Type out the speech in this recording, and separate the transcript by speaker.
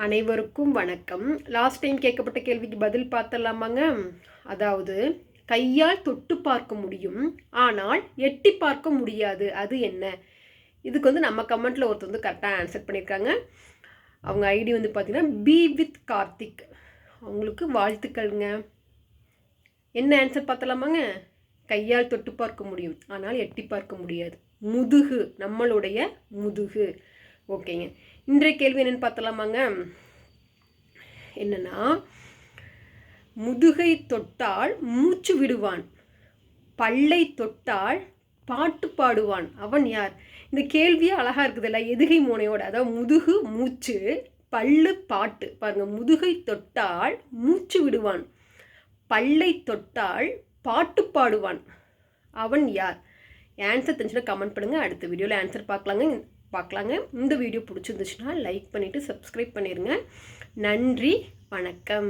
Speaker 1: அனைவருக்கும் வணக்கம். Last time கேட்கப்பட்ட கேள்விக்கு பதில் பார்த்தலாமாங்க. அதாவது கையால் தொட்டு பார்க்க முடியும், ஆனால் எட்டி பார்க்க முடியாது, அது என்ன? இதுக்கு நம்ம கமெண்ட்டில் ஒருத்தர் கரெக்டாக ஆன்சர் பண்ணியிருக்காங்க. அவங்க ஐடி பார்த்தீங்கன்னா பி வித் கார்த்திக். அவங்களுக்கு வாழ்த்துக்கள்ங்க. என்ன ஆன்சர் பார்த்தலாமாங்க? கையால் தொட்டு பார்க்க முடியும், ஆனால் எட்டி பார்க்க முடியாது. முதுகு, நம்மளுடைய முதுகு. ஓகேங்க. இன்றைய கேள்வி என்னென்னு பார்த்தலாமாங்க. என்னன்னா, முதுகை தொட்டால் மூச்சு விடுவான், பல்லை தொட்டால் பாட்டு பாடுவான், அவன் யார்? இந்த கேள்வியே அழகாக இருக்குதுல்ல, எதுகை மோனையோட. அதாவது முதுகு மூச்சு, பல்லு பாட்டு. பாருங்க, முதுகை தொட்டால் மூச்சு விடுவான், பல்லை தொட்டால் பாட்டு பாடுவான், அவன் யார்? ஆன்சர் தெரிஞ்சுன்னா கமெண்ட் பண்ணுங்கள். அடுத்த வீடியோவில் ஆன்சர் பார்க்கலாங்க. இந்த வீடியோ பிடிச்சிருந்துச்சுன்னா லைக் பண்ணிவிட்டு சப்ஸ்கிரைப் பண்ணிடுங்க. நன்றி, வணக்கம்.